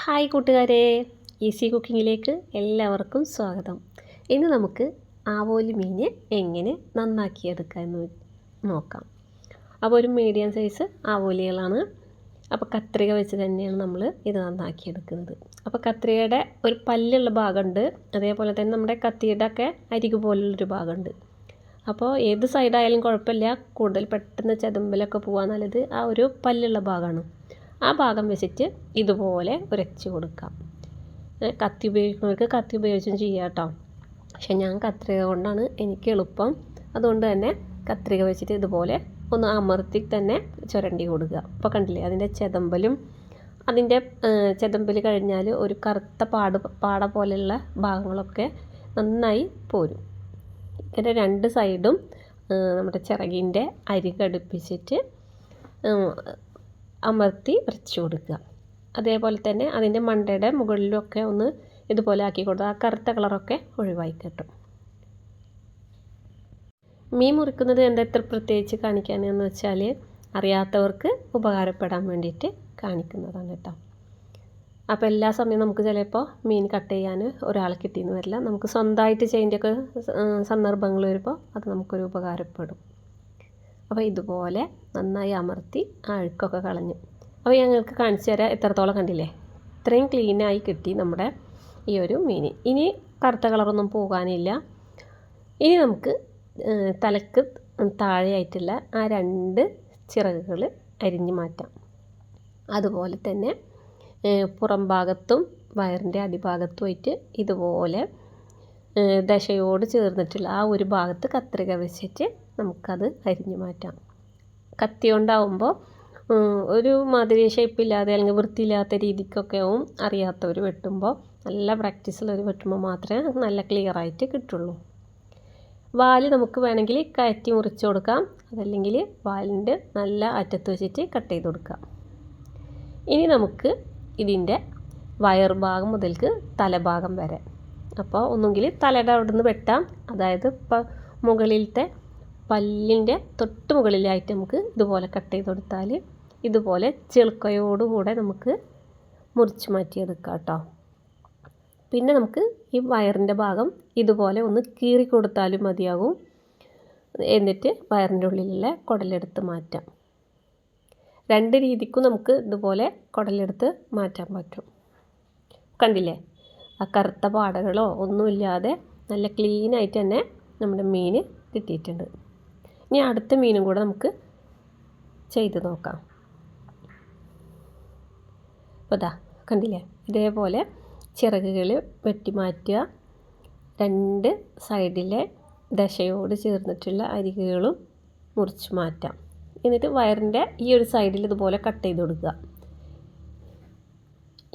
Hi കൂട്ടുകാരെ, easy കുക്കിങ്ങിലേക്ക് എല്ലാവർക്കും സ്വാഗതം. ഇന്ന് നമുക്ക് ആവോലി മീൻ എങ്ങനെ നന്നാക്കിയെടുക്കാമെന്ന് നോക്കാം. അപ്പോൾ ഒരു മീഡിയം സൈസ് ആവോലികളാണ്. അപ്പോൾ കത്രിക വെച്ച് തന്നെയാണ് നമ്മൾ ഇത് നന്നാക്കിയെടുക്കുന്നത്. അപ്പോൾ കത്രികയുടെ ഒരു പല്ലുള്ള ഭാഗമുണ്ട്, അതേപോലെ തന്നെ നമ്മുടെ കത്തിയുടെ ഒക്കെ അരികു പോലുള്ളൊരു ഭാഗമുണ്ട്. അപ്പോൾ ഏത് സൈഡായാലും കുഴപ്പമില്ല, കൂടുതൽ പെട്ടെന്ന് ചെതുമ്പലൊക്കെ പോകാൻ നല്ലത് ആ ഒരു പല്ലുള്ള ഭാഗമാണ്. ആ ഭാഗം വെച്ചിട്ട് ഇതുപോലെ ഉരച്ച് കൊടുക്കാം. കത്തി ഉപയോഗിക്കുന്നവർക്ക് കത്തി ഉപയോഗിച്ചും ചെയ്യാം കേട്ടോ. പക്ഷെ ഞാൻ കത്രിക കൊണ്ടാണ് എനിക്ക് എളുപ്പം. അതുകൊണ്ട് തന്നെ കത്രിക വെച്ചിട്ട് ഇതുപോലെ ഒന്ന് അമർത്തി തന്നെ ചുരണ്ടി കൊടുക്കുക. അപ്പോൾ കണ്ടില്ലേ, അതിൻ്റെ ചെതമ്പലും അതിൻ്റെ ചെതമ്പൽ കഴിഞ്ഞാൽ ഒരു കറുത്ത പാട പോലെയുള്ള ഭാഗങ്ങളൊക്കെ നന്നായി പോരും. ഇതിൻ്റെ രണ്ട് സൈഡും നമ്മുടെ ചിറകിൻ്റെ അരികടുപ്പിച്ചിട്ട് അമർത്തി ഉരച്ച് കൊടുക്കുക. അതേപോലെ തന്നെ അതിൻ്റെ മണ്ടയുടെ മുകളിലൊക്കെ ഒന്ന് ഇതുപോലെ ആക്കി കൊടുക്കുക. ആ കറുത്ത കളറൊക്കെ ഒഴിവായി കിട്ടും. മീൻ മുറിക്കുന്നത് എന്താ ഇത്ര പ്രത്യേകിച്ച് കാണിക്കാനെന്ന് വെച്ചാൽ അറിയാത്തവർക്ക് ഉപകാരപ്പെടാൻ വേണ്ടിയിട്ട് കാണിക്കുന്നതാണ് കേട്ടോ. അപ്പോൾ എല്ലാ സമയവും നമുക്ക് ചിലപ്പോൾ മീൻ കട്ട് ചെയ്യാൻ ഒരാൾ കിട്ടിയെന്ന് വരില്ല. നമുക്ക് സ്വന്തമായിട്ട് ചെയ്യേണ്ടൊക്കെ സന്ദർഭങ്ങൾ വരുമ്പോൾ അത് നമുക്കൊരു ഉപകാരപ്പെടും. അപ്പോൾ ഇതുപോലെ നന്നായി അമർത്തി ആ അഴുക്കൊക്കെ കളഞ്ഞു. അപ്പോൾ ഞങ്ങൾക്ക് കാണിച്ചു തരാം എത്രത്തോളം കണ്ടില്ലേ, ഇത്രയും ക്ലീനായി കിട്ടി നമ്മുടെ ഈ ഒരു മീൻ. ഇനി കറുത്ത കളറൊന്നും പോകാനില്ല. ഇനി നമുക്ക് തലക്ക് താഴെയായിട്ടുള്ള ആ രണ്ട് ചിറകുകൾ അരിഞ്ഞ് മാറ്റാം. അതുപോലെ തന്നെ പുറം ഭാഗത്തും വയറിൻ്റെ അടിഭാഗത്തുമായിട്ട് ഇതുപോലെ ദശയോട് ചേർന്നിട്ടുള്ള ആ ഒരു ഭാഗത്ത് കത്രിക വെച്ചിട്ട് നമുക്കത് അരിഞ്ഞു മാറ്റാം. കത്തി കൊണ്ടാവുമ്പോൾ ഒരു മാതിരി ഷേപ്പില്ലാതെ അല്ലെങ്കിൽ വൃത്തിയില്ലാത്ത രീതിക്കൊക്കെ ആവും അറിയാത്തവർ വെട്ടുമ്പോൾ. നല്ല പ്രാക്ടീസുള്ളവർ വെട്ടുമ്പോൾ മാത്രമേ നല്ല ക്ലിയറായിട്ട് കിട്ടുള്ളൂ. വാല് നമുക്ക് വേണമെങ്കിൽ കയറ്റി മുറിച്ച് കൊടുക്കാം, അതല്ലെങ്കിൽ വാലിൻ്റെ നല്ല അറ്റത്ത് വെച്ചിട്ട് കട്ട് ചെയ്ത് കൊടുക്കാം. ഇനി നമുക്ക് ഇതിൻ്റെ വയർ ഭാഗം മുതൽക്ക് തലഭാഗം വരെ, അപ്പോൾ ഒന്നുകിൽ തലയുടെ അവിടെ നിന്ന് വെട്ടാം, അതായത് ഇപ്പോൾ മുകളിലത്തെ പല്ലിൻ്റെ തൊട്ട് മുകളിലായിട്ട് നമുക്ക് ഇതുപോലെ കട്ട് ചെയ്ത് കൊടുത്താൽ ഇതുപോലെ ചെളുക്കയോടുകൂടെ നമുക്ക് മുറിച്ച് മാറ്റിയെടുക്കാം കേട്ടോ. പിന്നെ നമുക്ക് ഈ വയറിൻ്റെ ഭാഗം ഇതുപോലെ ഒന്ന് കീറി കൊടുത്താലും മതിയാകും. എന്നിട്ട് വയറിൻ്റെ ഉള്ളിലുള്ള കുടലെടുത്ത് മാറ്റാം. രണ്ട് രീതിക്കും നമുക്ക് ഇതുപോലെ കുടലെടുത്ത് മാറ്റാൻ പറ്റും. കണ്ടില്ലേ, ആ കറുത്ത പാടകളോ ഒന്നുമില്ലാതെ നല്ല ക്ലീനായിട്ട് തന്നെ നമ്മുടെ മീൻ കിട്ടിയിട്ടുണ്ട്. ഇനി അടുത്ത മീനും കൂടെ നമുക്ക് ചെയ്ത് നോക്കാം. അപ്പോൾ ഇതാ കണ്ടില്ലേ, ഇതേപോലെ ചിറകുകൾ വെട്ടി മാറ്റുക. രണ്ട് സൈഡിലെ ദശയോട് ചേർന്നിട്ടുള്ള അരികുകളും മുറിച്ച് മാറ്റാം. എന്നിട്ട് വയറിൻ്റെ ഈ ഒരു സൈഡിൽ ഇതുപോലെ കട്ട് ചെയ്ത് കൊടുക്കുക.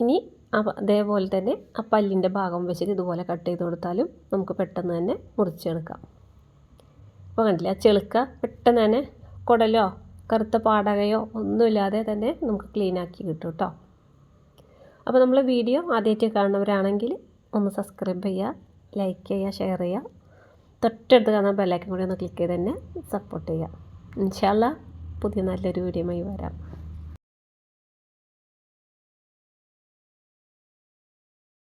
ഇനി അതേപോലെ തന്നെ ആ പല്ലിൻ്റെ ഭാഗം വെച്ചിട്ട് ഇതുപോലെ കട്ട് ചെയ്ത് കൊടുത്താലും നമുക്ക് പെട്ടെന്ന് തന്നെ മുറിച്ചെടുക്കാം. അപ്പോൾ കണ്ടില്ല, ആ ചെളുക്ക പെട്ടെന്ന് തന്നെ കുടലോ കറുത്ത പാടകയോ ഒന്നുമില്ലാതെ തന്നെ നമുക്ക് ക്ലീനാക്കി കിട്ടും കേട്ടോ. അപ്പോൾ നമ്മളെ വീഡിയോ ആദ്യമായിട്ട് കാണുന്നവരാണെങ്കിൽ ഒന്ന് സബ്സ്ക്രൈബ് ചെയ്യുക, ലൈക്ക് ചെയ്യുക, ഷെയർ ചെയ്യുക. തൊട്ടടുത്ത് കാണുന്ന ബെല്ലൈക്കൻ കൂടി ഒന്ന് ക്ലിക്ക് ചെയ്ത് തന്നെ സപ്പോർട്ട് ചെയ്യുക. ഇൻഷാ അല്ലാഹ് പുതിയ നല്ലൊരു വീഡിയോയുമായി വരാം.